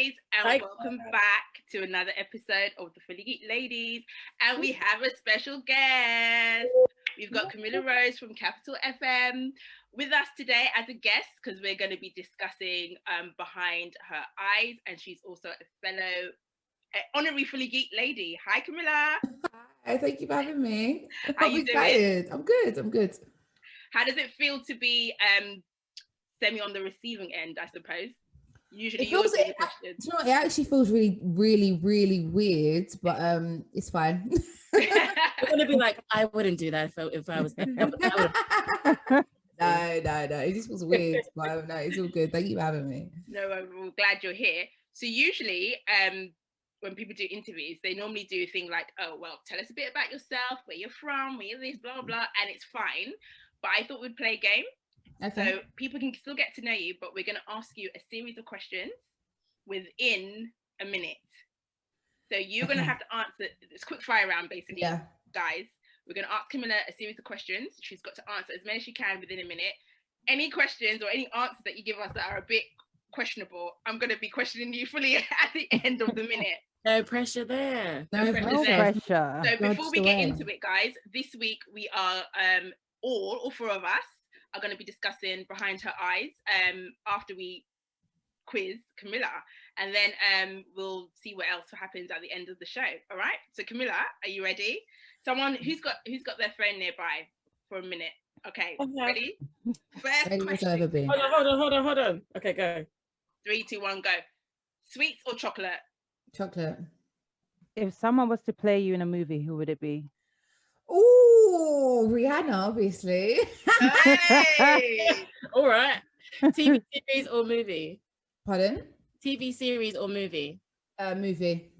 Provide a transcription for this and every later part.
and welcome back to another episode of the Fullygeeked Ladies. And we have a special guest. We've got Kamillah Rose from Capital FM with us today as a guest because we're going to be discussing Behind Her Eyes, and she's also a fellow honorary Fullygeeked lady. Hi, Kamillah. Hi, thank you for having me. How I'm you excited. doing? I'm good. How does it feel to be semi on the receiving end, I suppose? Usually you're doing the questions. You know, it actually feels really, really, really weird, but it's fine. I'm gonna be like, I wouldn't do that if I was. No. It just feels weird, but no, it's all good. Thank you for having me. No, I'm glad you're here. So usually, when people do interviews, they normally do a thing like, oh, well, tell us a bit about yourself, where you're from, where you're this, blah, blah, and it's fine. But I thought we'd play a game. Okay. So people can still get to know you, but we're going to ask you a series of questions within a minute. So you're going to have to answer, it's quick fire round basically, guys. We're going to ask Kamillah a series of questions. She's got to answer as many as she can within a minute. Any questions or any answers that you give us that are a bit questionable, I'm going to be questioning you fully at the end of the minute. No pressure there. No pressure. So before we get into it, guys, this week we are all four of us are going to be discussing Behind Her Eyes after we quiz Kamillah, and then we'll see what else happens at the end of the show. All right, so Kamillah, are you ready? Someone who's got their phone nearby for a minute. Okay. Ready? First question. Hold on. Okay, go. 3, 2, 1, go. Sweets or chocolate? Chocolate. If someone was to play you in a movie, who would it be? Oh, Rihanna, obviously. Hey! All right. TV series or movie? Pardon? TV series or movie? Movie.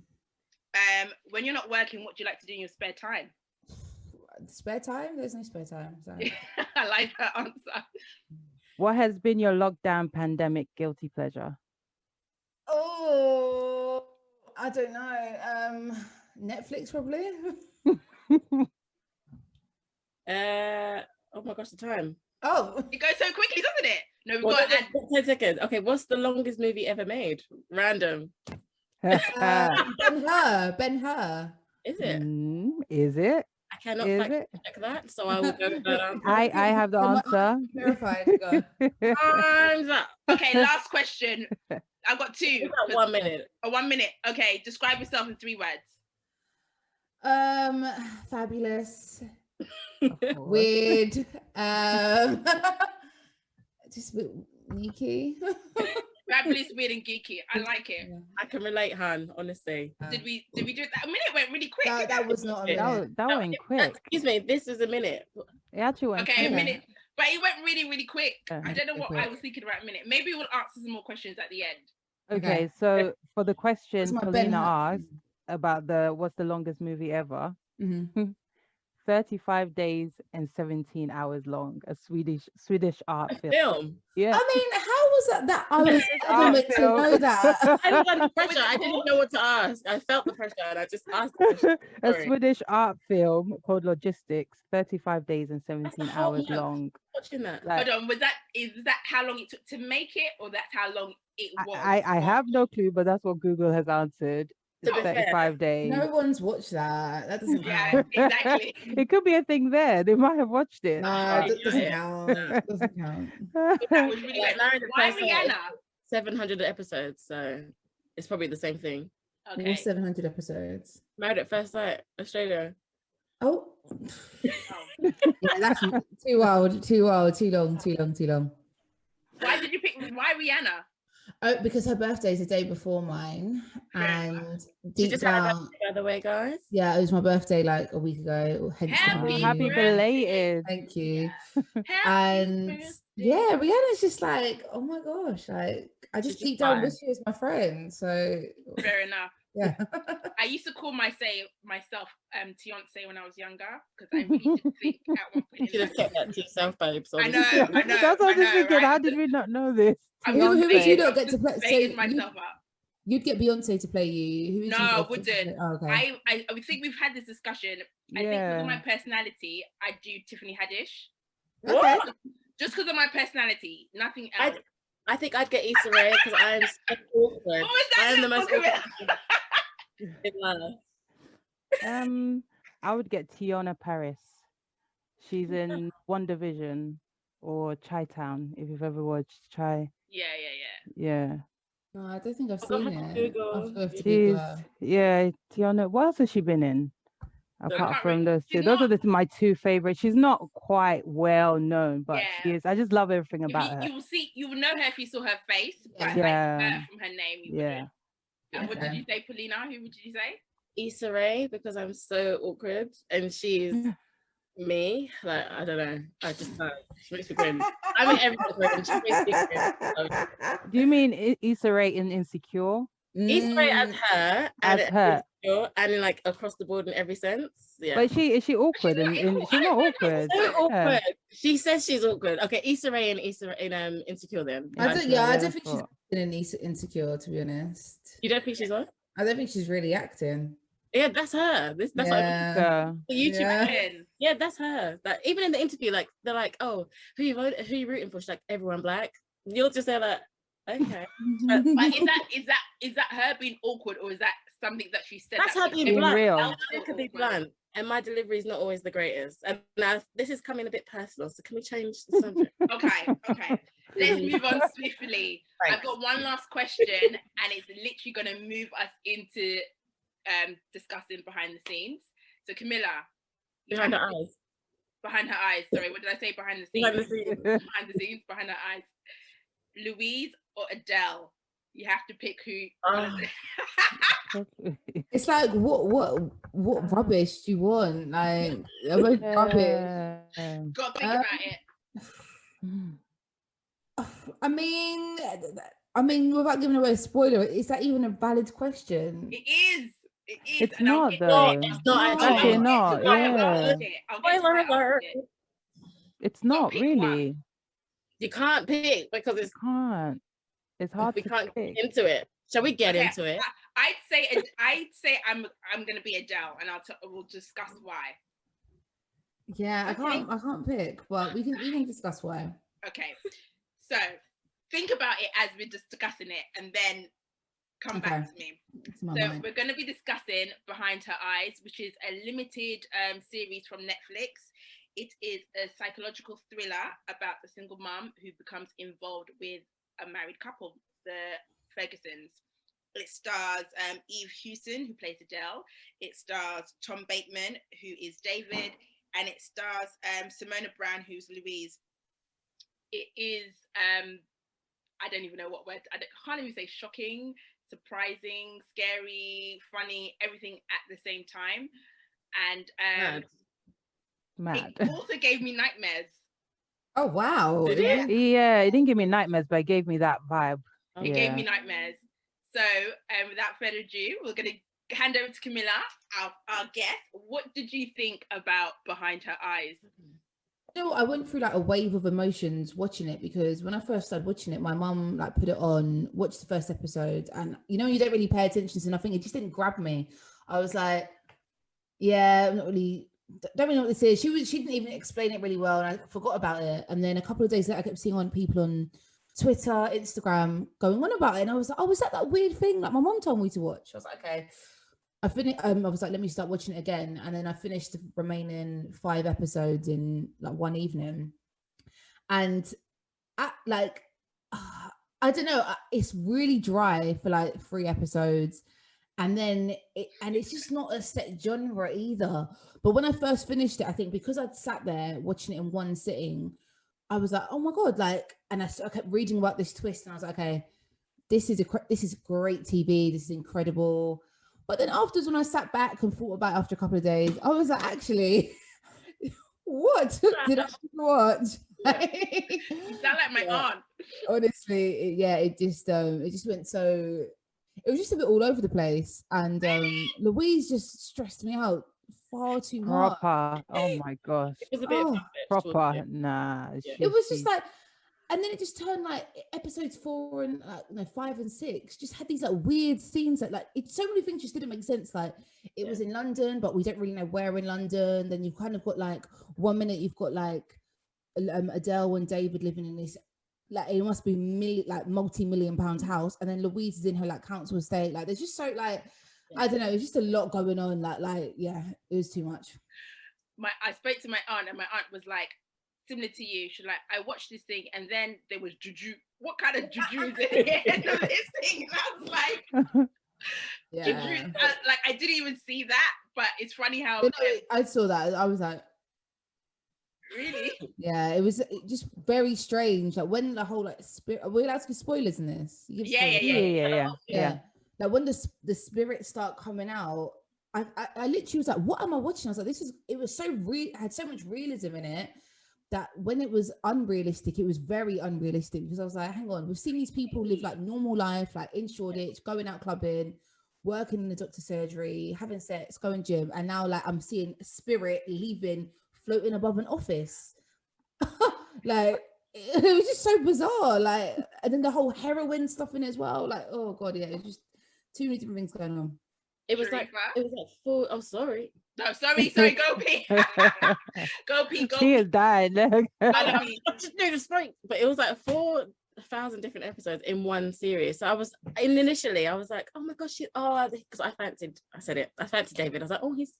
When you're not working, what do you like to do in your spare time? Spare time? There's no spare time. So. I like that answer. What has been your lockdown pandemic guilty pleasure? Oh, I don't know. Netflix probably. Oh my gosh, the time. Oh, it goes so quickly, doesn't it? No, we've got 10 seconds. Okay, what's the longest movie ever made? Random. Ben-Hur. Is it? Is it? I cannot check that, so I will go with that answer. I have the answer. Verified. Time's up. Okay, last question. I've got 2. 1 minute. 1 minute. Okay, describe yourself in 3 words. Fabulous. Weird. Just a bit geeky. Fabulous, weird, and geeky. I like it. I can relate, Han. Honestly. Did we do it? A minute went really quick. No, that was not a minute. That went quick. Excuse me. This is a minute. It actually went quick. A minute, but it went really, really quick. I don't know what I was thinking about a minute. Maybe we'll answer some more questions at the end. Okay, so for the question Paulina asked about what's the longest movie ever? 35 days and 17 hours long, a Swedish art film. Yeah. I mean, how was that? I was adamant to know that. I was under pressure. I didn't know what to ask. I felt the pressure and I just asked the question. A Swedish art film called Logistics, 35 days and 17 hours long. Watching that. Hold on, is that how long it took to make it, or that's how long it was? I have no clue, but that's what Google has answered. 35 days. No one's watched that. That doesn't count. Yeah, exactly. It could be a thing there. They might have watched it. No, that doesn't count. That doesn't count. That was really good. Why Rihanna? 700 episodes, so it's probably the same thing. Okay. 700 episodes. Married at First Sight, Australia. Oh. Yeah, that's too wild, too long. Why did you pick? Why Rihanna? Oh, because her birthday is the day before mine, and deep down, by the way, guys. Yeah, it was my birthday like a week ago. Happy belated! Thank you. And yeah, Rihanna's just like, oh my gosh, like I just deep down wish she was my friend. So fair enough. Yeah. I used to call myself Beyonce when I was younger because I really didn't think at one point. You should have kept that to yourself, babes. I know. That's what I was thinking. Right? How did we not know this? Who would you not get to play? Myself up. You'd get Beyonce to play you. No, I wouldn't. Oh, okay. I would think we've had this discussion. I think because of my personality, I do Tiffany Haddish. What? Just because of my personality, nothing else. I think I'd get Issa Rae because I'm so awkward. What was that? I am the most awkward Kamillah? person in life. I would get Tiana Paris. She's in One Division or Chi-Town, if you've ever watched Chi. Yeah. No, I don't think I've I'll seen have to it. Google. I'll have to She's Google her. Tiana. What else has she been in? Apart can't from remember. those two, She's those are not- my two favorites. She's not quite well known, but Yeah. she is. I just love everything about her. You will know her if you saw her face, but Yeah. like her from her name, you wouldn't. And what did you say, Paulina? Who would you say? Issa Rae, because I'm so awkward and she's me. Like, I don't know. I just know. She makes me grin. I mean, everyone's grin. She makes me grin. So, Do you mean Issa Rae in Insecure? Issa Rae as her. As her. And in, like, across the board in every sense. Yeah. But is she awkward? She's not awkward. So awkward. She says she's awkward. Okay, Issa Rae in Insecure then. I don't think she's in Insecure, to be honest. You don't think she's on? I don't think she's really acting. Yeah, that's her. That's what I mean. YouTube. Yeah, that's her. That even in the interview, like they're like, "Oh, who you rooting for?" She's like, "Everyone black." You'll just say like, "Okay." But is that her being awkward, or is that something that she said? That's her being blunt. Real. It could be blunt, and my delivery is not always the greatest. And now this is coming a bit personal, so can we change the subject? Okay. Let's move on swiftly. Right. I've got one last question, and it's literally going to move us into discussing behind the scenes. So Kamillah, Behind her eyes. Behind her eyes. Sorry, what did I say? Behind the scenes. Behind the scenes. Behind the scenes. Behind her eyes. Louise or Adele? You have to pick who. It's like what rubbish do you want? Like rubbish. Got to think about it. I mean, without giving away a spoiler, is that even a valid question? It is. It's not though. It's not actually not. It's not really. One. You can't pick because it's hard to pick. Get into it. Shall we get into it? I'd say I'm gonna be Adele, and we'll discuss why. Yeah, I can't pick, but we can discuss why. Okay, so think about it as we're discussing it, and then come back to me. So we're going to be discussing Behind Her Eyes, which is a limited series from Netflix. It is a psychological thriller about a single mom who becomes involved with a married couple, the Fergusons. It stars Eve Hewson, who plays Adele. It stars Tom Bateman, who is David, and it stars Simona Brown, who's Louise. It is I don't even know what word. I can't even say shocking, surprising, scary, funny, everything at the same time. And Mad. It also gave me nightmares. Oh wow. Yeah, it didn't give me nightmares, but it gave me that vibe. It gave me nightmares. So without further ado, we're going to hand over to Kamillah, our guest. What did you think about Behind Her Eyes? No, I went through like a wave of emotions watching it, because when I first started watching it, my mum like put it on, watched the first episode, and you don't really pay attention to nothing. It just didn't grab me. I was like, yeah, don't really know what this is. She didn't even explain it really well, and I forgot about it. And then a couple of days later, I kept seeing on people on Twitter, Instagram going on about it, and I was like, oh, was that weird thing like my mum told me to watch? I was like, okay. I finished. I was like, let me start watching it again, and then I finished the remaining 5 episodes in like one evening. And I don't know, it's really dry for like 3 episodes, and then it's just not a set genre either. But when I first finished it, I think because I'd sat there watching it in one sitting, I was like, oh my god, like, and I kept reading about this twist, and I was like, okay, this is great TV. This is incredible. But then afterwards, when I sat back and thought about it after a couple of days, I was like, actually, what did I watch? You sound like my aunt. Honestly, it just went so. It was just a bit all over the place, and Louise just stressed me out far too much. Proper. Oh my gosh. It was a bit proper. Nah. It was just like. And then it just turned like episodes 4 and 5 and 6 just had these like weird scenes that so many things just didn't make sense. Like it was in London, but we don't really know where in London. Then you've kind of got like 1 minute you've got like Adele and David living in this like it must be multi-million pound house, and then Louise is in her like council estate. Like there's just so like I don't know, it's just a lot going on. Like yeah, it was too much. I spoke to my aunt, and my aunt was like, similar to you, she's like, I watched this thing, and then there was juju. What kind of juju is at the end of this thing? And I was like, yeah, like I didn't even see that, but it's funny how I saw that. I was like, really? Yeah, it was just very strange. Like when the whole like spirit. Are we allowed to give spoilers in this? Yeah. Like when the spirits start coming out, I literally was like, what am I watching? I was like, it was so real. Had so much realism in it that when it was unrealistic, it was very unrealistic because I was like, hang on, we've seen these people live like normal life, like in Shoreditch, going out clubbing, working in the doctor's surgery, having sex, going gym, and now like I'm seeing a spirit leaving, floating above an office. Like it was just so bizarre. Like, and then the whole heroin stuff in it as well. Like, oh god, yeah, it's just too many different things going on. It was like four. Oh, sorry. No, sorry. Go P. Go P. He has died. I just knew the strength, but it was like 4,000 different episodes in one series. So I was like, oh my gosh, because I fancied David. I was like, oh, he's a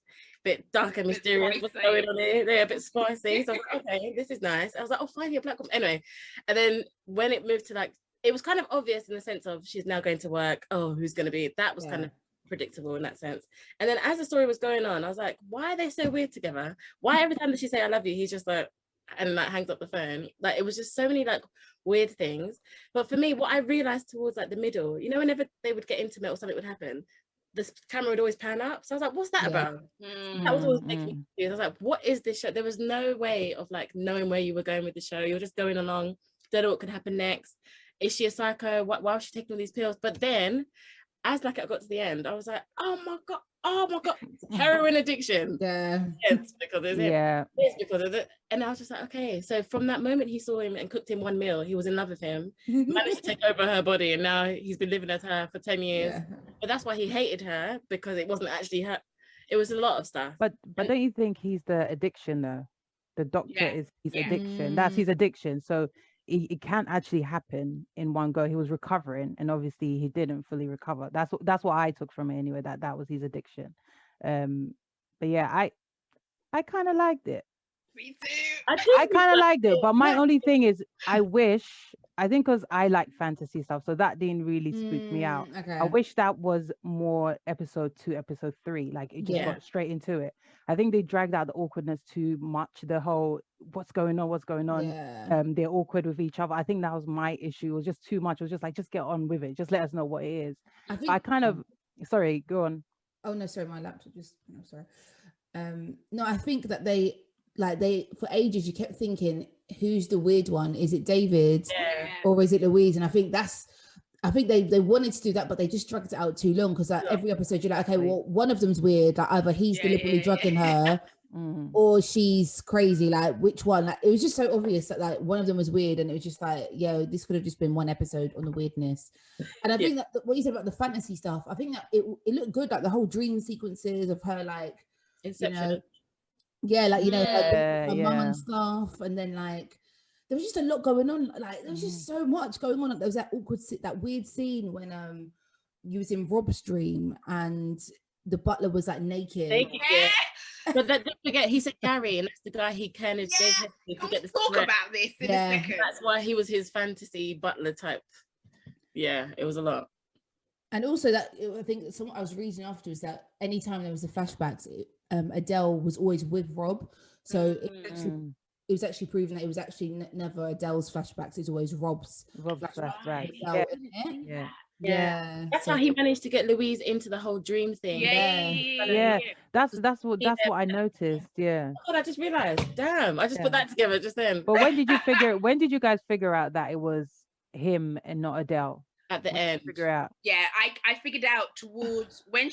bit dark and mysterious. What's going on here? They're a bit spicy. So I was like, okay, this is nice. I was like, oh, finally a black woman. Anyway, and then when it moved to like, it was kind of obvious in the sense of she's now going to work. Oh, who's going to be? That was kind of predictable in that sense. And then as the story was going on, I was like, why are they so weird together? Why every time that she say I love you, he's just like, and like hangs up the phone. Like it was just so many like weird things. But for me, what I realized towards like the middle, you know, whenever they would get intimate or something would happen, the camera would always pan up. So I was like, what's that about? That was always making me confused. I was like, what is this show? There was no way of like knowing where you were going with the show. You're just going along, don't know what could happen next. Is she a psycho? Why was she taking all these pills? But then as like I got to the end, I was like, oh my god, heroin addiction. Yeah. It's because of it. It's because of it. And I was just like, okay. So from that moment he saw him and cooked him one meal, he was in love with him, managed to take over her body, and now he's been living at her for 10 years. Yeah. But that's why he hated her, because it wasn't actually her. It was a lot of stuff. But don't you think he's the addiction though? The doctor is his addiction. That's his addiction. So it can't actually happen in one go. He was recovering, and obviously he didn't fully recover. That's what I took from it anyway. That was his addiction. But yeah, I kind of liked it. Me too. I kind of liked it, but my only thing is, I think because I like fantasy stuff, so that didn't really spook me out. Okay. I wish that was more episode 2, episode 3, like it just got straight into it. I think they dragged out the awkwardness too much. The whole what's going on, they're awkward with each other. I think that was my issue. It was just too much. It was just like, just get on with it, just let us know what it is. I kind of sorry, go on. Oh no, sorry, my laptop just sorry. No, I think that they for ages you kept thinking, who's the weird one? Is it David or is it Louise? And I think they wanted to do that, but they just dragged it out too long, because every episode you're like, okay, well, one of them's weird, like either he's deliberately drugging her or she's crazy, like which one? Like it was just so obvious that like one of them was weird, and it was just like, this could have just been one episode on the weirdness. And I think that what you said about the fantasy stuff, I think that it looked good, like the whole dream sequences of her, like Inception. her mum and stuff, and then like there was just a lot going on. Like there was just so much going on. There was that weird scene when you was in Rob's dream and the butler was like naked. But don't forget, he said Gary, and that's the guy he kind of gave him to get the talk about this in a second. That's why he was his fantasy butler type. Yeah, it was a lot. And also that I think I was reading afterwards that anytime there was a flashbacks, Adele was always with Rob, so it was actually proven that it was actually never Adele's flashbacks. It's always Rob's flashbacks. Right. Yeah. That's how he managed to get Louise into the whole dream thing. Yeah. That's what I noticed. Yeah. Oh, I just realized. Damn, I just put that together just then. But when did you guys figure out that it was him and not Adele? At the end. Figure out. Yeah, I figured out towards when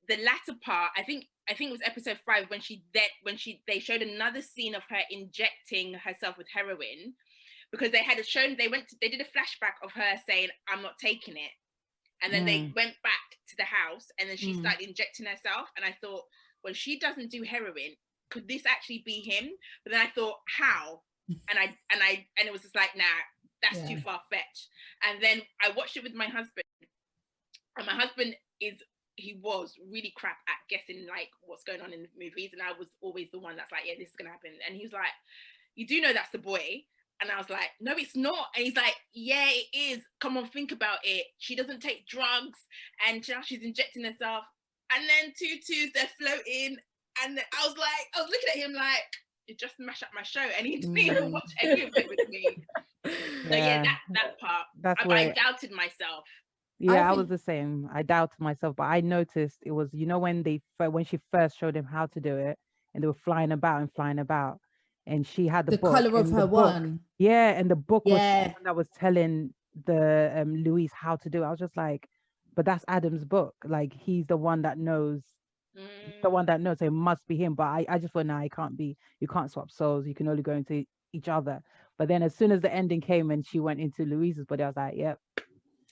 the latter part. I think it was episode 5 when they showed another scene of her injecting herself with heroin, because they did a flashback of her saying, I'm not taking it, and then they went back to the house, and then she started injecting herself, and I thought, well, she doesn't do heroin, could this actually be him? But then I thought, how? And it was just like, nah, that's too far-fetched. And then I watched it with my husband, and my husband he was really crap at guessing like what's going on in the movies, and I was always the one that's like, yeah, this is gonna happen. And he was like, you do know that's the boy? And I was like, no, it's not. And he's like, yeah, it is. Come on, think about it. She doesn't take drugs, and now she's injecting herself. And then tutus, they're floating. And I was looking at him like, you just mash up my show. And he didn't even watch any of it with me. So yeah, that part. That's I doubted myself. Yeah, I was the same. I doubted myself, but I noticed it was, when she first showed him how to do it, and they were flying about. And she had the book, color of her one. Yeah, and the book was the one that was telling the Louise how to do it. I was just like, but that's Adam's book. Like, he's the one that knows. The one that knows. So it must be him. But I just thought, nah, it can't be. You can't swap souls. You can only go into each other. But then as soon as the ending came and she went into Louise's body, I was like, yep.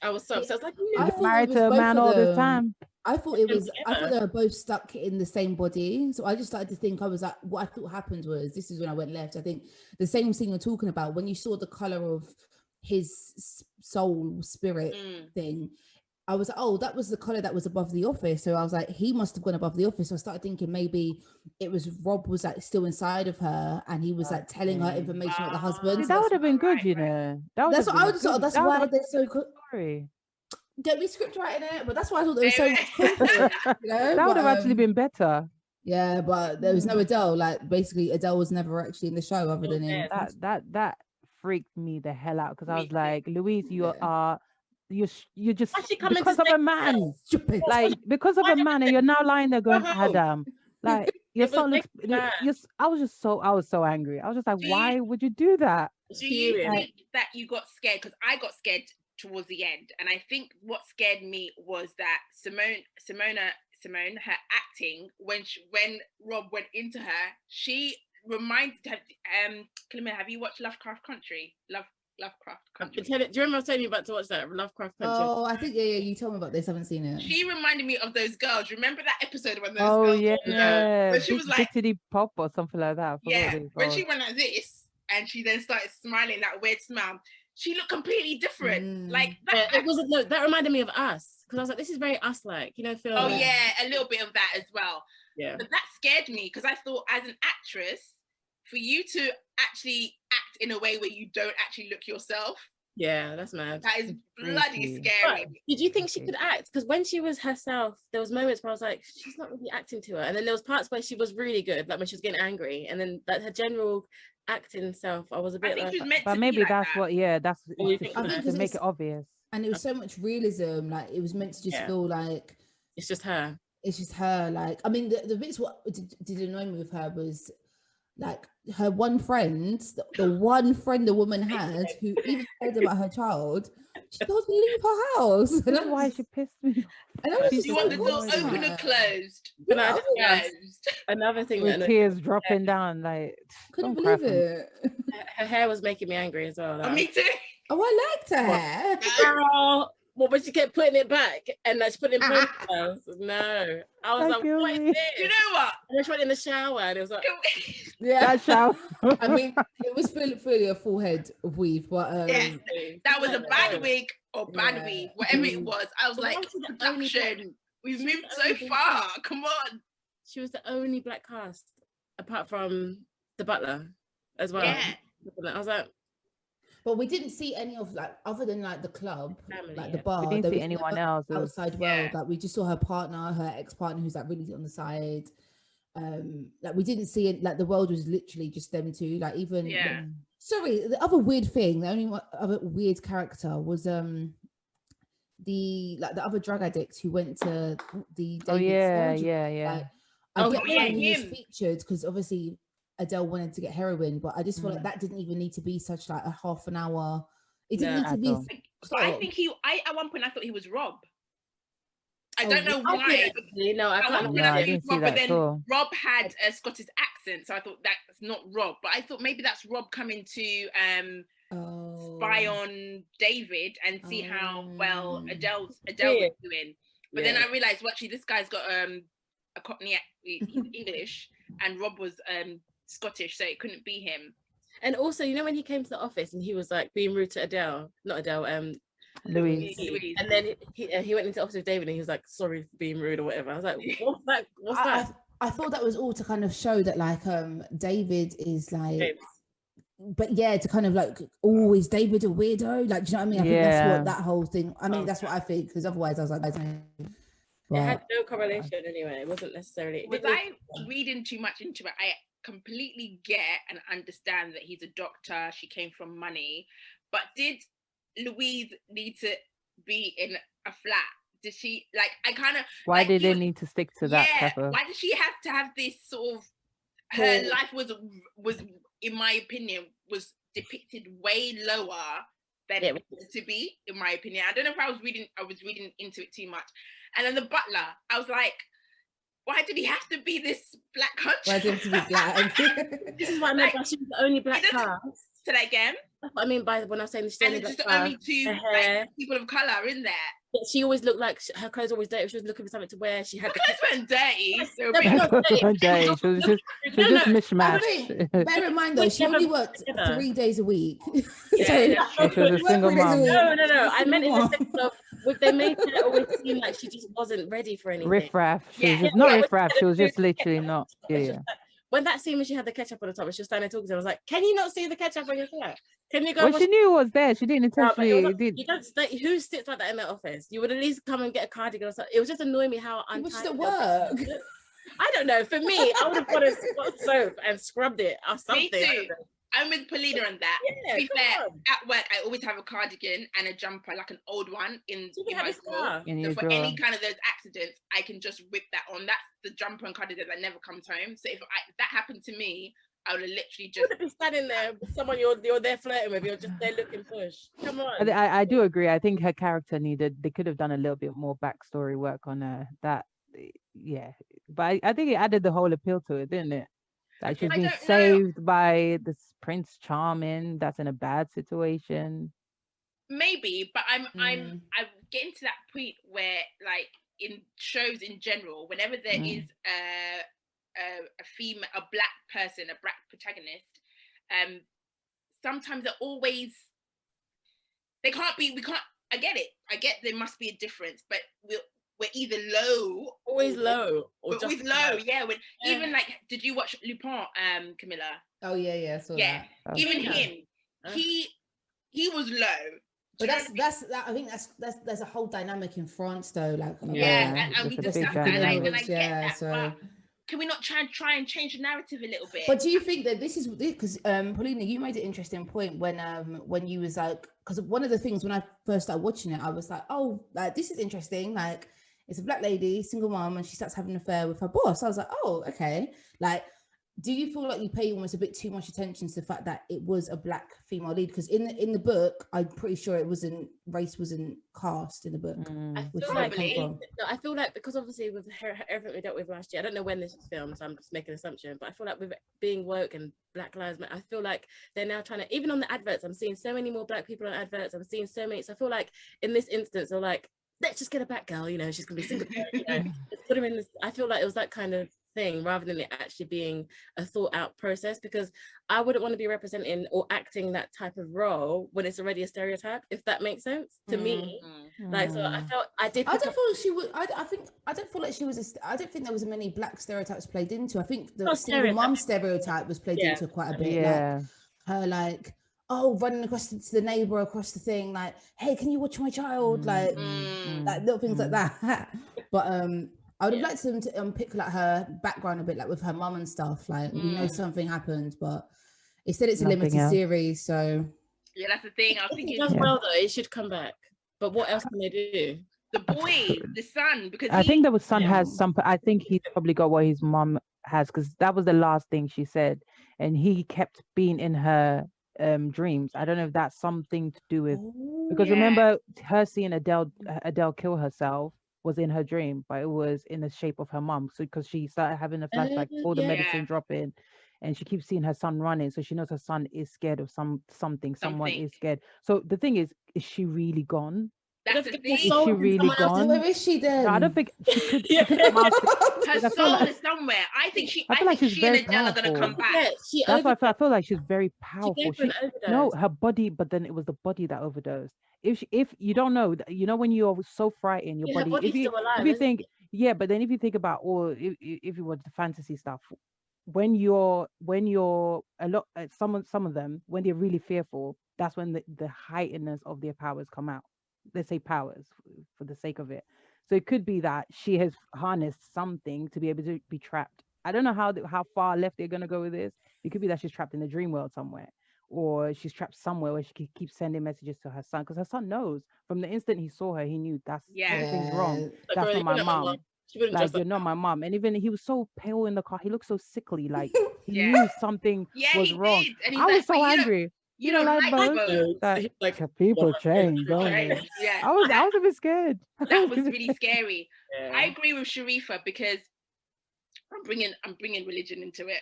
I was so upset. I was like, I thought married to a man all this time. I thought they were both stuck in the same body. So I just started to think, I was like, what I thought happened was, this is when I went left. I think the same thing you're talking about, when you saw the color of his soul spirit thing, I was like, oh, that was the color that was above the office. So I was like, he must have gone above the office. So I started thinking maybe it was Rob was like still inside of her, and he was like telling her information about the husband. That would have been good, you know. That's what I would have thought. That's why they're so good. Sorry. Get me script writing it, but that's why I thought there was so much content, that would have actually been better. Yeah, but there was no Adele. Like, basically, Adele was never actually in the show other than in that freaked me the hell out, because I was like, Louise, you're just because of a man, like because of a man, and you're now lying there going, Adam, like you're so. I was so angry. I was just like, why would you do that? Do you think that you got scared? Because I got scared towards the end, and I think what scared me was that Simone, her acting when Rob went into her, she reminded her. Kamillah, have you watched Lovecraft Country? Lovecraft Country. Do you remember I was telling you about to watch that Lovecraft Country? Oh, I think you told me about this. I haven't seen it. She reminded me of those girls. Remember that episode when those girls? Oh yeah. When she was like Bittity Pop or something like that. Yeah. When she went like this and she then started smiling, that weird smile, she looked completely different. Like that. It wasn't. No, that reminded me of Us, because I was like, this is very Us-like, Phil. Oh yeah, a little bit of that as well. Yeah. But that scared me, because I thought, as an actress, for you to actually act in a way where you don't actually look yourself. Yeah, that's mad. That is bloody scary. But did you think she could act? Because when she was herself, there was moments where I was like, she's not really acting to her. And then there was parts where she was really good, like when she was getting angry. And then like her general acting self, I was a bit like, but maybe that's that. what, that's to make it obvious. And it was so much realism, like it was meant to just feel like it's just her. It's just her. Like, I mean, the bits what did annoy me with her was like her one friend, the one friend the woman had who even cared about her child, she doesn't leave her house. And that's why she pissed me off. And I was just, you want the door open or closed? Another thing with tears dropping down, like couldn't believe it. Her hair was making me angry as well. Me too. Oh, I liked her hair. Girl. Well, but she kept putting it back, and like she put it in ponytails. No, I was like, what is this? You know what? And I went in the shower, and it was like, that shower. I mean, it was fully a full head of weave, but that was a bad wig or bad weave, whatever it was. I was like, production, we've moved so far. Come on. She was the only black cast, apart from the butler, as well. Yeah. I was like. But we didn't see any of like other than like the club, family, like the bar. We didn't see anyone else outside world. Like we just saw her partner, her ex-partner, who's like really on the side. Like we didn't see it. Like the world was literally just them two. Like even sorry, the other weird thing, the only other weird character was the other drug addict who went to the David Like, he was featured because obviously Adele wanted to get heroin, but I just feel like that didn't even need to be such like a half an hour. It didn't need to be. But I think at one point I thought he was Rob. I don't know why. I can't. I didn't see that. But then Rob had a Scottish accent, so I thought that's not Rob. But I thought maybe that's Rob coming to spy on David and see how well Adele was doing. But then I realized, well, actually, this guy's got a Cockney English, and Rob was Scottish, so it couldn't be him. And also, you know, when he came to the office and he was like being rude to Louise. Louise. and then he went into the office with David and he was like, sorry for being rude or whatever. I was like, what's that? What's that? I thought that was all to kind of show that like David is like, James. but yeah, to kind of like, oh, is David a weirdo? Like, do you know what I mean? I think that's what that whole thing. I mean, that's what I think, because otherwise I was like, it had no correlation anyway. It wasn't necessarily. Was I reading too much into it? I completely get and understand that he's a doctor. She came from money, but did Louise need to be in a flat? Did she like? I kind of. Why like, did they need to stick to that? Yeah. Why did she have to have this sort of? Her life was, in my opinion, was depicted way lower than it was to be. In my opinion, I don't know if I was reading into it too much. And then the butler, I was like, why did he have to be this black country? Why did he have to be black? This is what I meant by she was the only black cast. Say that again. That's what I mean by when I'm saying she's the only black just cast. only two like, people of color in there. But she always looked like her clothes always dirty. She was looking for something to wear. She had her clothes weren't dirty. So She was just mismatched. Bear in mind though, she only worked 3 days a week. She was a single mom. No. I meant in the sense of they made her always seem like she just wasn't ready for anything. Riff-raff. She was just not riff-raff. She was just literally not. Yeah. When that scene when she had the ketchup on the top and she was standing talking to her, I was like, can you not see the ketchup on your shirt? Can you go? Well, she knew it was there. She didn't intentionally. You don't stay, who sits like that in that office? You would at least come and get a cardigan or something. It was just annoying me how untidy. It was at work. I don't know. For me, I would have got a soap and scrubbed it or something. Me too. I'm with Paulina on that. To be fair, at work, I always have a cardigan and a jumper, like an old one in my drawer. So for any kind of those accidents, I can just whip that on. That's the jumper and cardigan that never comes home. So if that happened to me, I would have literally just... You wouldn't be standing there with someone you're there flirting with. You're just there looking push. Come on. I do agree. I think her character they could have done a little bit more backstory work on her. That, yeah. But I think it added the whole appeal to it, didn't it? Like she's been saved by this Prince Charming that's in a bad situation. Maybe, but I'm getting to that point where, like, in shows in general, whenever there is a female, a black person, a black protagonist, sometimes they're always we can't. I get it. I get there must be a difference, but we're either low, always low, or just always low. Yeah, even like, did you watch Lupin, Kamillah? Oh yeah. Yeah, even him, he was low. But I think there's a whole dynamic in France though, like and we discussed that, and I get that. So. But can we not try and change the narrative a little bit? But do you think that this is because Paulina, you made an interesting point when you was like, because one of the things when I first started watching it, I was like, oh, like, this is interesting, like it's a black lady, single mom, and she starts having an affair with her boss. I was like, oh, okay. Like, do you feel like you pay almost a bit too much attention to the fact that it was a black female lead? Because in the book, I'm pretty sure race wasn't cast in the book. I feel like because obviously with everything we dealt with last year, I don't know when this was filmed, so I'm just making an assumption, but I feel like with being woke and Black Lives Matter, I feel like they're now trying to, even on the adverts, I'm seeing so many more black people on adverts. I'm seeing so many. So I feel like in this instance, they're like, let's just get a black girl, she's gonna be single. Let's put her in this. I feel like it was that kind of thing rather than it actually being a thought out process, because I wouldn't want to be representing or acting that type of role when it's already a stereotype, if that makes sense to me. Like, so I felt I don't feel like she was I don't think there was many black stereotypes played into. I think the single mom stereotype was played into quite a bit. Like her, like, oh, running across to the neighbor across the thing, like, hey, can you watch my child? Like little things like that. But I would have liked them to unpick like her background a bit, like with her mum and stuff. Like, we know something happened, but instead it's a limited series. So yeah, that's the thing. I was thinking, it does well though. It should come back. But what else can they do? The boy, the son, because I think the son has some. I think he's probably got what his mum has, because that was the last thing she said, and he kept being in her dreams. I don't know if that's something to do with, because remember her seeing Adele kill herself was in her dream, but it was in the shape of her mum. So because she started having a flashback before the medicine dropping, and she keeps seeing her son running, so she knows her son is scared of something. Someone is scared. So the thing is she really gone? That's the thing. Is she really gone? Where is she then? No, I don't think she could. Yeah. She could master. Her soul is somewhere. I think she and very Adele are gonna come back. Yeah, That's why I feel like she's very powerful. She gave her an overdose. No, her body, but then it was the body that overdosed. If you don't know, when you're so frightened, your Her body. body's If you still alive, if you isn't think, yeah, but then if you think about, or if you watch the fantasy stuff, when you're a lot, some of them, when they're really fearful, that's when the heightenedness of their powers come out. Let's say powers for the sake of it. So it could be that she has harnessed something to be able to be trapped. I don't know how far left they're gonna go with this. It could be that she's trapped in the dream world somewhere, or she's trapped somewhere where she keeps sending messages to her son, because her son knows from the instant he saw her, he knew something's wrong. Like, That's girl, not my mom. Like, you're not my my mom. And even he was so pale in the car. He looked so sickly. Like he knew something was wrong. And I was so angry. You don't like both. Like people change, don't they? Yeah, I was a bit scared. That was really scary. Yeah. I agree with Sharifa, because I'm bringing religion into it.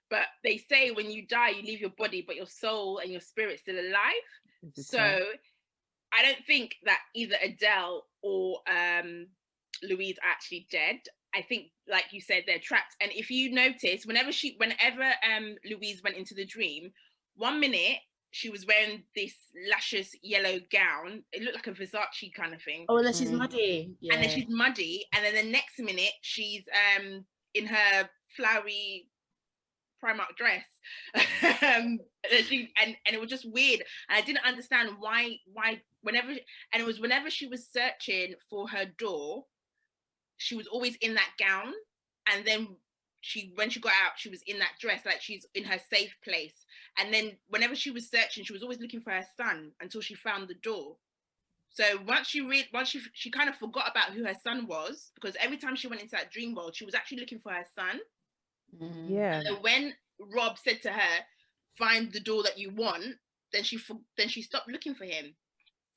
But they say when you die, you leave your body, but your soul and your spirit's still alive. So I don't think that either Adele or Louise are actually dead. I think, like you said, they're trapped. And if you notice, whenever Louise went into the dream, 1 minute she was wearing this luscious yellow gown. It looked like a Versace kind of thing. Oh, and then she's muddy. Yeah. And then she's muddy. And then the next minute she's in her flowery Primark dress. And it was just weird. And I didn't understand why whenever she was searching for her door, she was always in that gown. And then when she got out, she was in that dress, like she's in her safe place. And then whenever she was searching, she was always looking for her son until she found the door. So once she kind of forgot about who her son was, because every time she went into that dream world, she was actually looking for her son. Yeah. And when Rob said to her, "Find the door that you want," then she stopped looking for him.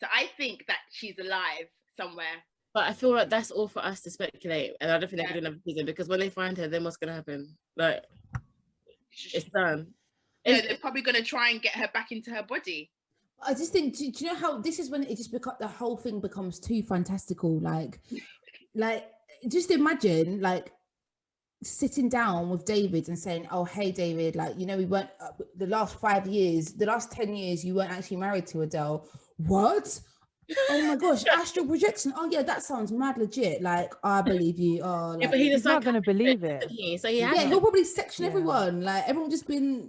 So I think that she's alive somewhere. But I feel like that's all for us to speculate, and I don't think they could do another season, because when they find her, then what's gonna happen? Like, it's done. No, they're probably gonna try and get her back into her body. I just think, do you know how this is when it just the whole thing becomes too fantastical? Like just imagine like sitting down with David and saying, "Oh, hey, David, like, we weren't the last 5 years, the last 10 years, you weren't actually married to Adele." What? Oh my gosh, astral projection. Oh yeah, that sounds mad legit. Like, I believe you. Oh, like, but he's not gonna believe it. So he'll probably section everyone. Like, everyone just been.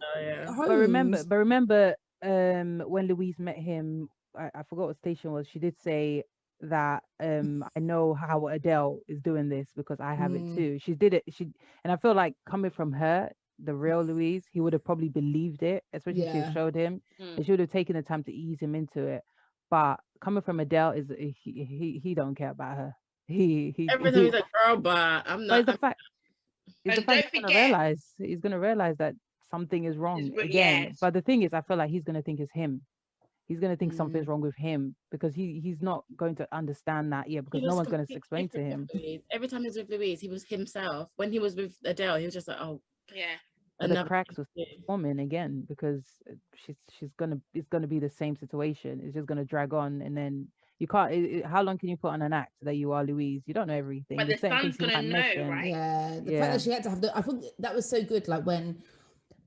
But remember, when Louise met him, I forgot what station it was. She did say that I know how Adele is doing this because I have it too. She did it. And I feel like coming from her, the real Louise, he would have probably believed it, especially if she showed him. And she would have taken the time to ease him into it. But coming from Adele, is he don't care about her. He everything he's like, girl, but I'm not. But the fact he's gonna realize that something is wrong again. Yes. But the thing is, I feel like he's gonna think it's him. He's gonna think something's wrong with him, because he's not going to understand that yet, because no one's gonna explain to him. Every time he was with Louise, he was himself. When he was with Adele, he was just like, oh yeah. And the cracks was forming again, because it's gonna be the same situation. It's just gonna drag on, and then you can't. How long can you put on an act that you are Louise? You don't know everything. But the son's gonna know, right? Yeah, the fact that she had to have I think that was so good. Like when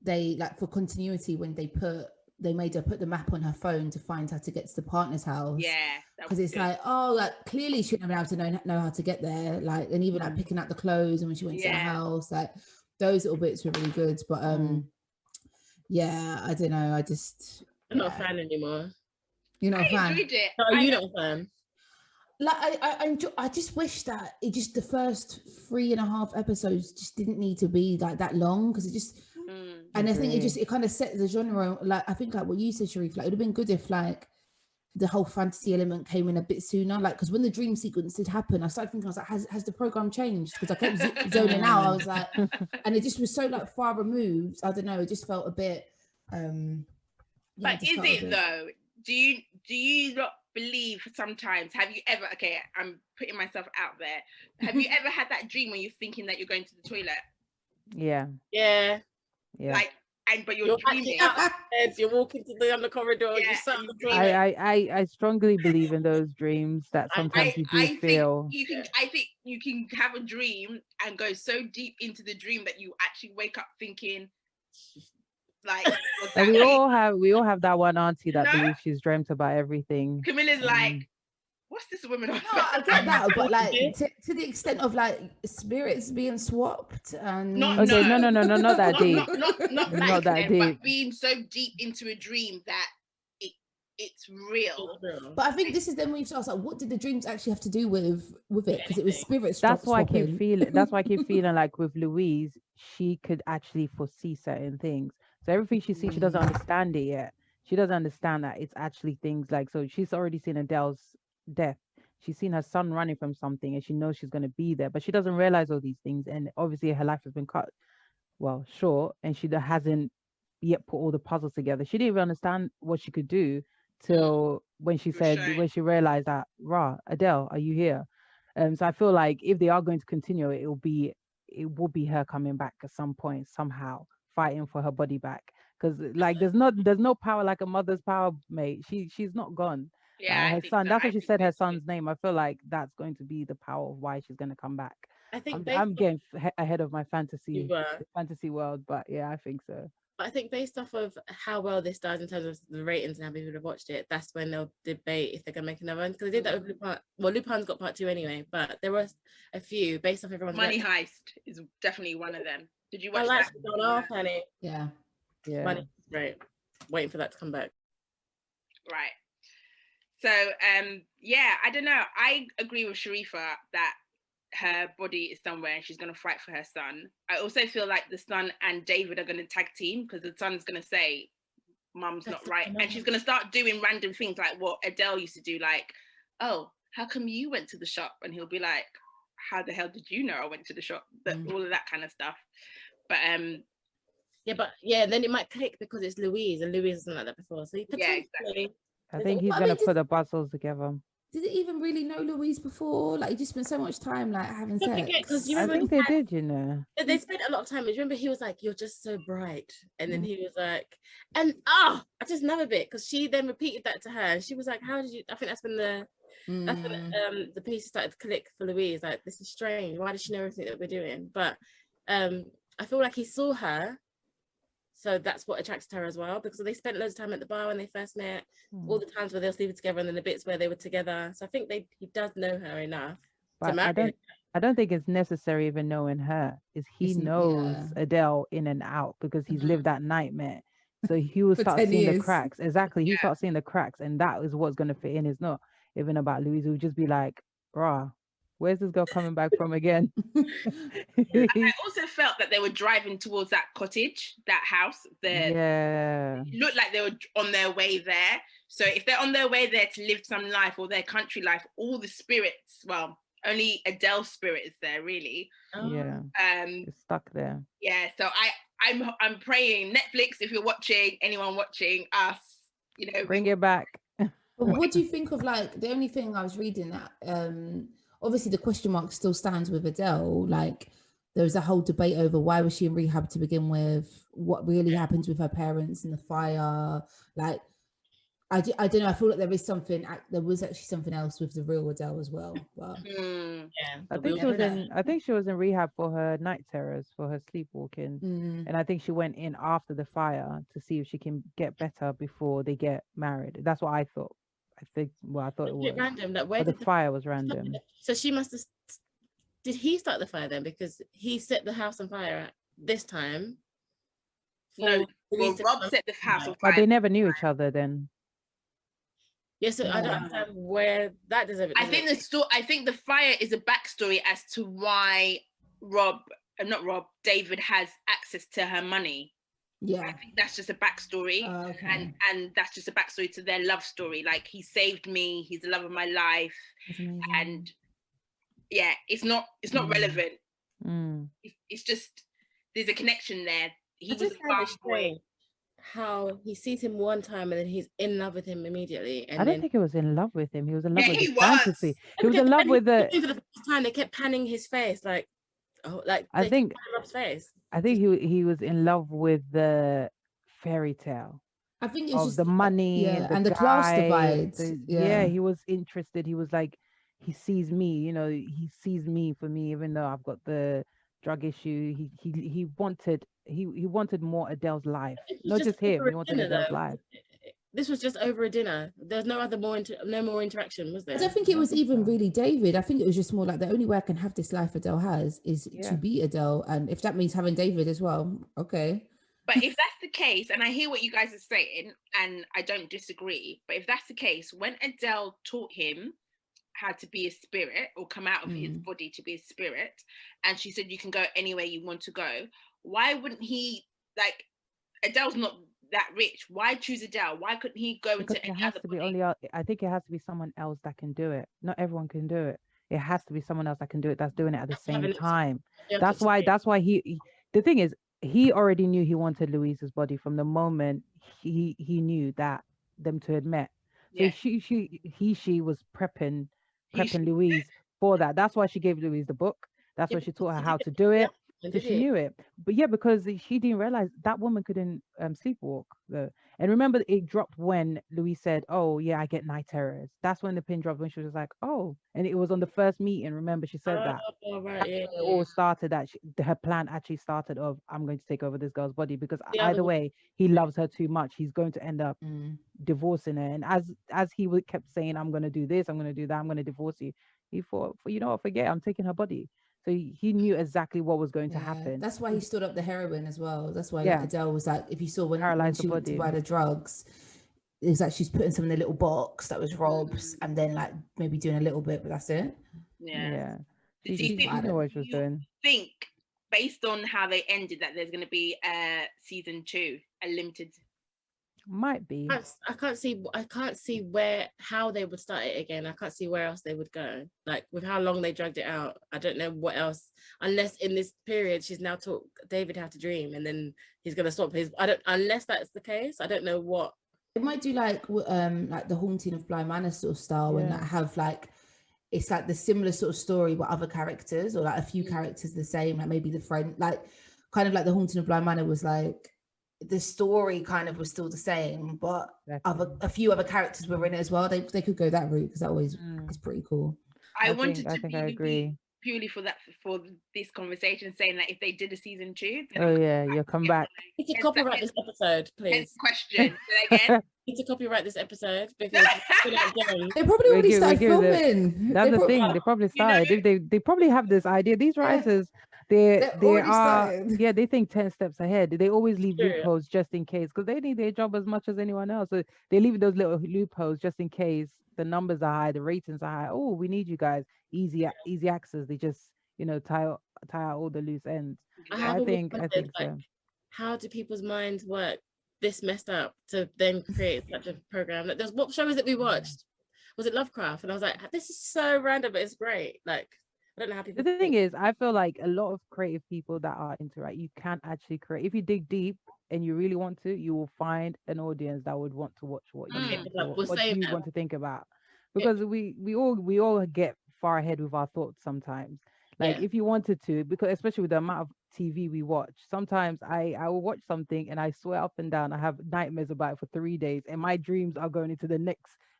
they for continuity, when they made her put the map on her phone to find how to get to the partner's house. Yeah, because it's good. Like, oh, like clearly she wouldn't have been able to know how to get there. Like, and even like picking out the clothes, and when she went to the house, like. Those little bits were really good, but yeah, I don't know. I'm not a fan anymore. You're not a fan. Enjoyed it. No, you're not a fan. Like I just wish that the first 3.5 episodes just didn't need to be like that long, because it just and I think it kind of set the genre. Like I think like what you said, Sharif, like it would have been good if like the whole fantasy element came in a bit sooner, like because when the dream sequence did happen, I started thinking, I was like, has the program changed? Because I kept zoning out. I was like, and it just was so like far removed. I don't know. It just felt a bit. But is it though? Do you not believe sometimes? Have you ever? Okay, I'm putting myself out there. Have you ever had that dream when you're thinking that you're going to the toilet? Yeah. Yeah. Like but you're You're dreaming. actually out of bed, you're walking down the corridor, Yeah, you sat on and the you're toilet. I strongly believe in those dreams that sometimes you do feel. I think you can have a dream and go so deep into the dream that you actually wake up thinking, like, was that And we me? all have that one auntie that No? believes she's dreamt about everything. Camilla's like, what's this woman on No, I get that, but like Yeah. to the extent of like spirits being swapped and Not Okay, no, no, not that deep. not Not that extent, deep. but being so deep into a dream that it's real. But I think this is then when you start like, what did the dreams actually have to do with it? Because it was spirits. That's why I keep swapping. feeling. That's why I keep feeling like with Louise, she could actually foresee certain things. So everything she sees, she doesn't understand it yet. She doesn't understand that it's actually things like. So she's already seen Adele's death. She's seen her son running from something, and she knows she's going to be there, but she doesn't realize all these things. And obviously, her life has been cut short, and she hasn't yet put all the puzzles together. She didn't even understand what she could do till when she realized that, Adele, are you here? So I feel like if they are going to continue it, it will be her coming back at some point, somehow fighting for her body back. Because like there's no power like a mother's power, mate. She's not gone. Yeah, Her son. That's why she said her son's name. I feel like that's going to be the power of why she's going to come back. I think I'm getting ahead of my fantasy world, but yeah, I think so. But I think based off of how well this does in terms of the ratings and how people have watched it, that's when they'll debate if they're going to make another one. Because they did that with Lupin. Well, Lupin's got part 2 anyway, but there was a few based off everyone's Money Heist is definitely one of them. Did you watch that? Honey? Yeah. Money, right. Waiting for that to come back. Right. So, yeah, I don't know. I agree with Sharifa that her body is somewhere and she's going to fight for her son. I also feel like the son and David are going to tag team because the son's going to say, Mum's not right. And she's going to start doing random things like what Adele used to do, like, oh, how come you went to the shop? And he'll be like, how the hell did you know I went to the shop? But all of that kind of stuff. But then it might click because it's Louise, and Louise isn't like that before. So exactly. I think he's going to put the puzzles together. Did they even really know Louise before? Like, you just spent so much time like having sex. I think they did, you know. They spent a lot of time. Remember, he was like, "You're just so bright," and then he was like, I just love a bit because she then repeated that to her, and she was like, "How did you?" I think that's when the pieces started to click for Louise. Like, this is strange. Why does she know everything that we're doing? But I feel like he saw her. So that's what attracted her as well, because they spent loads of time at the bar when they first met, all the times where they were sleeping together, and then the bits where they were together. So I think he does know her enough to marry. I don't think it's necessary even knowing her. He knows Adele in and out because he's lived that nightmare. So he will start seeing the cracks. Exactly. He starts seeing the cracks, and that is what's going to fit in. It's not even about Louise. It will just be like, where's this girl coming back from again? I also felt that they were driving towards that cottage, that house. It looked like they were on their way there. So if they're on their way there to live some life or their country life, all the spirits, well, only Adele's spirit is there, really. It's stuck there. Yeah. So I'm praying, Netflix, if you're watching, anyone watching us, bring it back. But what do you think of like the only thing I was reading that obviously the question mark still stands with Adele. Like there was a whole debate over why was she in rehab to begin with, what really happens with her parents and the fire. Like I don't know. I feel like there was actually something else with the real Adele as well. But I think she was in rehab for her night terrors, for her sleepwalking, and I think she went in after the fire to see if she can get better before they get married. That's what I thought. I thought it was random. The fire was random. So she must have. Did he start the fire then? Because he set the house on fire this time. No, Rob set the house on fire. But they never knew each other then. Yes, I don't understand where that does. I think the fire is a backstory as to why David has access to her money. Yeah, I think that's just a backstory, and that's just a backstory to their love story. Like, he saved me, he's the love of my life, and it's not relevant. It's just there's a connection there. He was a fast boy. How he sees him one time and then he's in love with him immediately. And I don't think he was in love with him. He was in love with his fantasy. He was in love with the. For the first time, they kept panning his face, like, I think Rob's face. I think he was in love with the fairy tale I think it's of just the money, yeah, the and the class guy, divide. Yeah. he was interested. He was like, he sees me, he sees me for me, even though I've got the drug issue. He wanted more Adele's life, It was not just just him. over He a wanted dinner, Adele's though. life. This was just over a dinner. There's no other no more interaction, was I there? don't think it was even really David. I think it was just more like the only way I can have this life Adele has is Yeah. to be Adele. And if that means having David as well, okay. But if that's the case, and I hear what you guys are saying, and I don't disagree, but if that's the case, when Adele taught him how to be a spirit or come out of his body to be a spirit, and she said you can go anywhere you want to go, why wouldn't he, like, Adele's not that rich, why choose Adele? Why couldn't he go Because into it any has other to be body? I think it has to be someone else that can do it. Not everyone can do it. It has to be someone else that can do it, that's doing it at the same time. That's why the thing is, he already knew he wanted Louise's body from the moment he knew that them two had met. So Yeah. she was prepping He should- Louise for that. That's why she gave Louise the book. That's why she taught her how to do it. So she knew it. But yeah, because she didn't realize that woman couldn't sleepwalk though. And remember, it dropped when Louise said, "Oh yeah, I get night terrors." That's when the pin dropped, when she was like, "Oh," and it was on the first meeting. Remember, she said that. Oh, right, That's yeah, when it all started. That her plan actually started of, "I'm going to take over this girl's body," because The other either one. way, he loves her too much. He's going to end up divorcing her. And as he kept saying, "I'm going to do this, I'm going to do that, I'm going to divorce you," he thought, "You know what? Forget. I'm taking her body." So he knew exactly what was going to happen. That's why he stood up the heroin as well. That's why Yeah. like, Adele was like, if you saw when Paralyzed she the went to body. buy the drugs, it was like she's putting some in a little box that was Rob's, and then like maybe doing a little bit, but that's it. Yeah. Do you think, know what she was doing? think based on how they ended that there's going to be season 2, a limited? Might be. I can't see how they would start it again. I can't see where else they would go. Like with how long they dragged it out, I don't know what else. Unless in this period she's now taught David how to dream, and then he's gonna stop his. Unless that's the case, I don't know what. It might do like the Haunting of Bly Manor sort of style, and like have like it's like the similar sort of story but other characters, or like a few characters the same, like maybe the friend, like kind of like the Haunting of Bly Manor was like the story kind of was still the same, but a few other characters were in it as well. They could go that route because that always is pretty cool. I wanted I to agree. purely for this conversation, saying that if they did a season 2, then you'll come back. You need to copyright this episode, please. Question again. You need to copyright this episode because they probably already started filming. That's the thing. They probably started. They probably have this idea. These writers, they are they think 10 steps ahead. They always leave loopholes just in case, because they need their job as much as anyone else. So they leave those little loopholes just in case the numbers are high, the ratings are high. Oh, we need you guys. Easy access. They just tie out all the loose ends. I think so. How do people's minds work this messed up to then create such a program? Like, what show is it we watched? Was it Lovecraft? And I was like, this is so random, but it's great. Like, I don't know how people. The thing is, I feel like a lot of creative people that are into you can actually create. If you dig deep and you really want to, you will find an audience that would want to watch what you want to think about. Because we all get far ahead with our thoughts sometimes. Like if you wanted to, because especially with the amount of TV we watch, sometimes I will watch something and I swear up and down I have nightmares about it for 3 days, and my dreams are going into the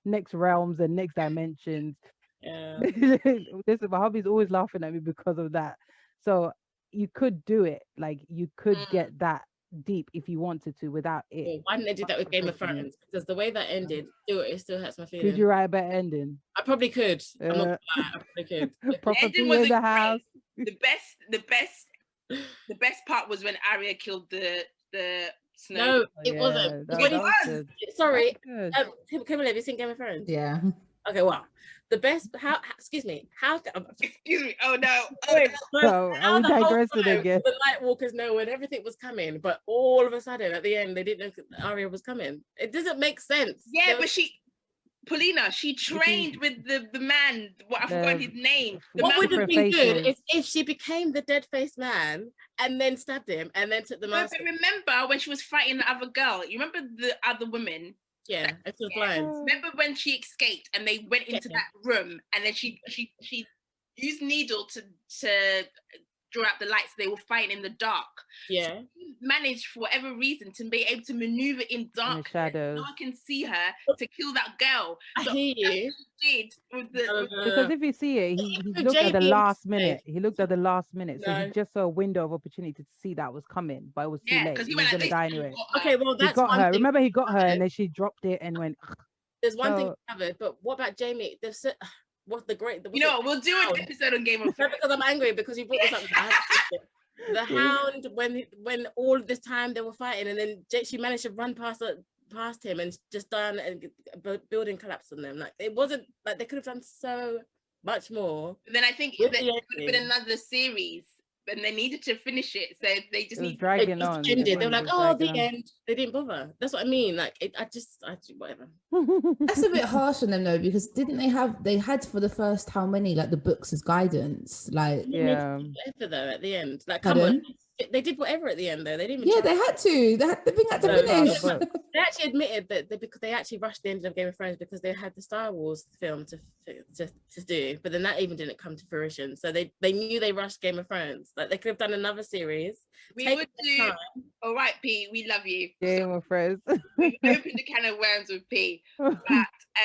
next realms and next dimensions. Listen, my hubby's always laughing at me because of that. So you could do it, like you could get that deep if you wanted to without it. Why didn't they do that with Game of Thrones? Because the way that ended, it still hurts my feelings. Could you write a better ending? I probably could. I'm not gonna lie, I probably could. Proper pee in the house. The best part was when Arya killed the snow. No, it wasn't. Sorry, Kamillah, have you seen Game of Thrones? Yeah. Okay, well, the best. Excuse me. Excuse me. Oh no. Are we digressing again? The Night Walkers know when everything was coming, but all of a sudden at the end they didn't know Arya was coming. It doesn't make sense. Yeah, but Paulina, she trained with the man. I forgot his name. What would have been good is if she became the dead-faced man and then stabbed him and then took the mask. But remember when she was fighting the other girl? You remember the other woman? Yeah, it was blind. Remember when she escaped and they went into that room and then she used needle to draw out the lights. They were fighting in the dark. Yeah. So he managed for whatever reason to be able to maneuver in darkness. shadows. No one can see her to kill that girl. I hear you. Did with the Because if you see it, he looked at the last minute. He looked at the last minute, so he just saw a window of opportunity to see that was coming, but it was too late. because he was like, gonna die anyway. Okay, well that's he got one her. thing. Remember, he got her, and then she dropped it and went. There's one thing covered, but what about Jamie? What's the great? You know what? We'll do an episode on Game of Thrones. Because I'm angry because you brought this up. The Hound, when all this time they were fighting, and then she managed to run past him and just die, and building collapsed on them. Like it wasn't like they could have done so much more. Then I think there would have been another series, and they needed to finish it, so they just need dragging on. They were like, "Oh, the end." They didn't bother. That's what I mean. Like, I just whatever. That's a bit harsh on them though, because didn't they had for the first how many like the books as guidance, like whatever though at the end. Like, come on, they did whatever at the end though. They didn't. They had to. The thing had to finish. They actually admitted that because they actually rushed the end of Game of Thrones because they had the Star Wars film to do, but then that even didn't come to fruition. So they knew they rushed Game of Thrones. Like they could have done another series. We would do. All right, P. We love you. Game of Thrones. We opened a can of worms with P. But,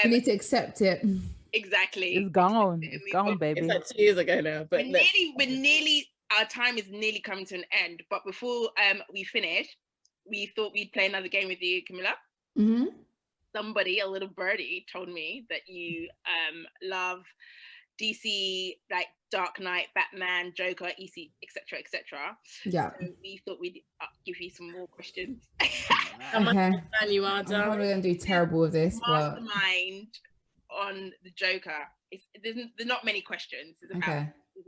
you need to accept it. Exactly. It's gone. It's gone, baby. It's like 2 years ago now. But we're nearly. Our time is nearly coming to an end. But before we finish, we thought we'd play another game with you, Kamillah. Mm-hmm. Somebody, a little birdie, told me that you love DC, like Dark Knight, Batman, Joker, EC, etc., etc. Yeah. So we thought we'd give you some more questions. Okay. You are I'm probably gonna do terrible with this, mastermind on the Joker. There's not many questions. It's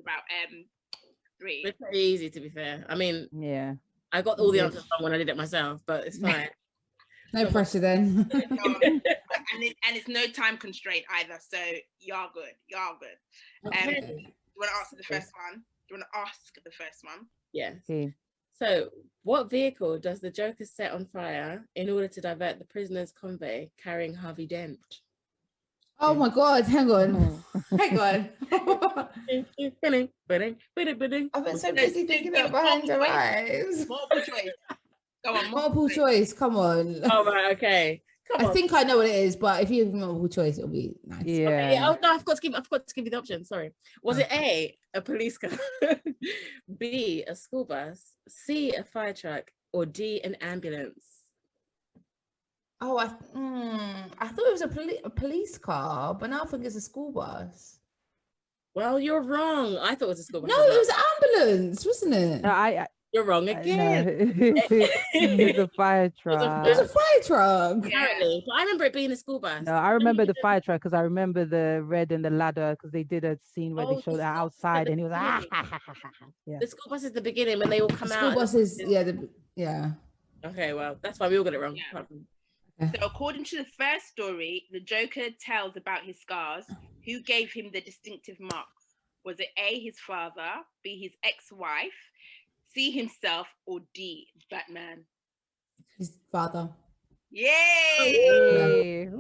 about 3. It's pretty easy, to be fair. I mean, yeah, I got all the answers wrong when I did it myself, but it's fine. No pressure then. and it's no time constraint either, so you're good. Okay. Do you want to answer the first one? Do you want to ask the first one? Yes. Okay. So, what vehicle does the Joker set on fire in order to divert the prisoner's convoy carrying Harvey Dent? Oh my God! Hang on. Hang on. I've been so busy thinking about behind your eyes. Multiple choice. Go on. Multiple choice. Come on. Oh right. Okay. I think I know what it is, but if you give me multiple choice, it'll be nice. Yeah. Okay, oh no, I've got to give you the option. Sorry. Was it A, a police car, B, a school bus, C, a fire truck, or D, an ambulance? Oh, I thought it was a police car, but now I think it's a school bus. Well, you're wrong. I thought it was a school bus. No, it was an ambulance, wasn't it? No, you're wrong again. It's a fire truck. It was a fire truck. Apparently, but I remember it being a school bus. No, I remember the fire truck because I remember the red and the ladder because they did a scene where they showed that outside and he was yeah. The school bus is the beginning when they all come out. School buses, yeah. Okay, well, that's why we all got it wrong. Yeah. So according to the first story, the Joker tells about his scars. Who gave him the distinctive marks? Was it A, his father, B, his ex-wife, C, himself, or D, Batman? His father. Yay!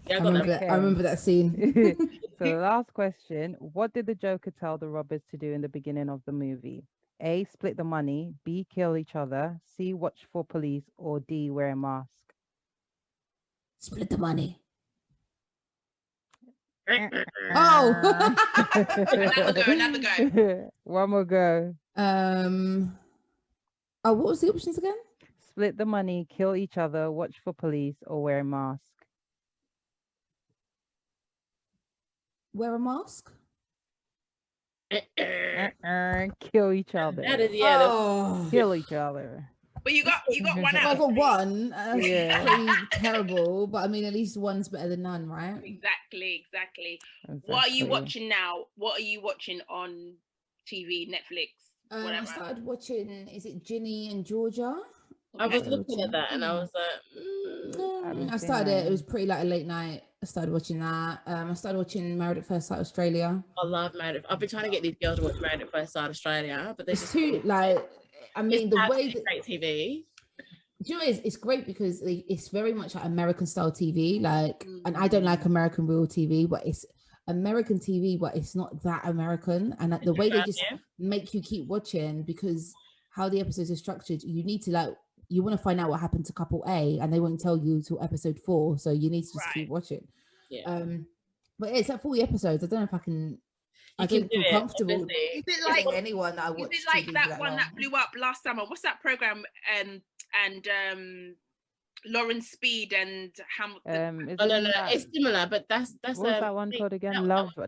Yeah, I remember that scene. So last question. What did the Joker tell the robbers to do in the beginning of the movie? A, split the money, B, kill each other, C, watch for police, or D, wear a mask? Split the money. Another go. One more go. What was the options again? Split the money, kill each other, watch for police, or wear a mask. Wear a mask? Kill each other. That is, Kill each other. But you got one out. I got one. Yeah. Pretty terrible, but I mean, at least one's better than none, right? Exactly. What are you watching now? What are you watching on TV, Netflix? I started watching. Is it Ginny and Georgia? I was looking at that and I was like, I started it. It was pretty like a late night. I started watching that. I started watching Married at First Sight Australia. I love Married. I've been trying to get these girls to watch Married at First Sight Australia, but it's too like. I mean, the way that great TV. Do you know, it's great because it's very much like American style TV. Like, and I don't like American real TV, but it's American TV, but it's not that American. And the way they just make you keep watching, because how the episodes are structured, you need to like, you want to find out what happened to couple A, and they won't tell you till episode 4. So you need to just keep watching. Yeah. But it's like 40 episodes. I don't know if I can. I can don't feel comfortable. Is it like anyone that I watch? Is it like that one that blew up last summer? What's that program? And Lauren Speed and Hamilton. No, it's similar, but that's what was that one called again? Love is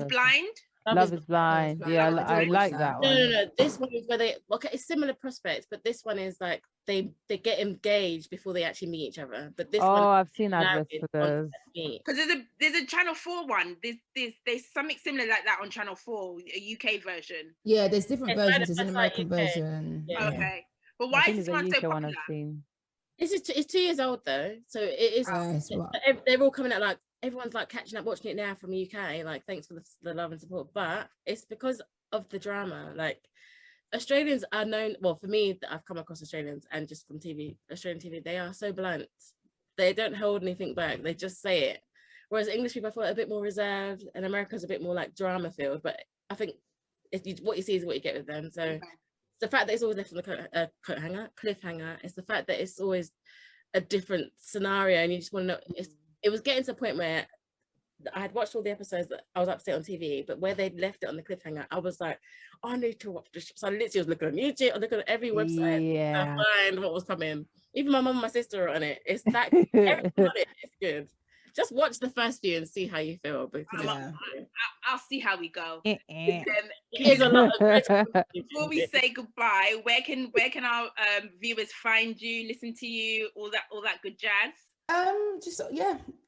Blind. Love is Blind. Yeah, I like that one. No. This one is where it's similar prospects, but this one is like they get engaged before they actually meet each other. But this one, I've seen adverts for those. Because there's a Channel 4 one. There's something similar like that on Channel 4, a UK version. Yeah, there's different versions. There's an American version. Yeah. Okay. But why is this one so popular? It's 2 years old though, so it is. They're all coming out like everyone's like catching up watching it now from UK. Like, thanks for the love and support, but it's because of the drama. Like, Australians are known. Well, for me, I've come across Australians and just from Australian TV, they are so blunt. They don't hold anything back. They just say it. Whereas English people, I feel a bit more reserved, and America's a bit more like drama filled. But I think what you see is what you get with them. So. The fact that it's always left on the cliffhanger, it's the fact that it's always a different scenario, and you just want to know. It was getting to a point where I had watched all the episodes that I was up to see on TV, but where they left it on the cliffhanger, I was like, I need to watch this. So I literally was looking on YouTube, I looking at every website to find what was coming. Even my mum and my sister are on it. It's that everything on it. It's good. Just watch the first few and see how you feel. Because I'll see how we go. Here's a lot of before we say goodbye, where can our viewers find you, listen to you, all that good jazz? Just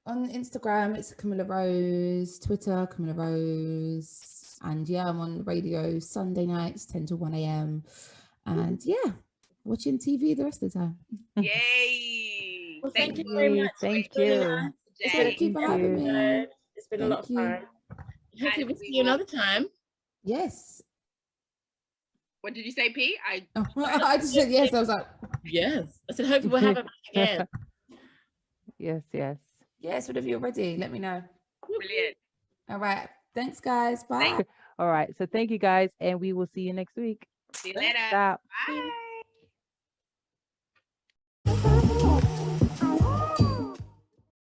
on Instagram it's Kamillah Rose, Twitter Kamillah Rose, and I'm on radio Sunday nights 10 to 1 a.m. and watching TV the rest of the time. Yay! Well, thank you very much. Thank you. Thank you for having me. It's been a lot of fun. Hopefully we'll see you another time. Yes. What did you say, Pete? I just said yes. I was like, yes. I said hopefully we'll have it back again. Yes, whenever you're ready, let me know. Brilliant. All right. Thanks, guys. Bye. All right. So thank you, guys, and we will see you next week. See you later. Bye. Bye.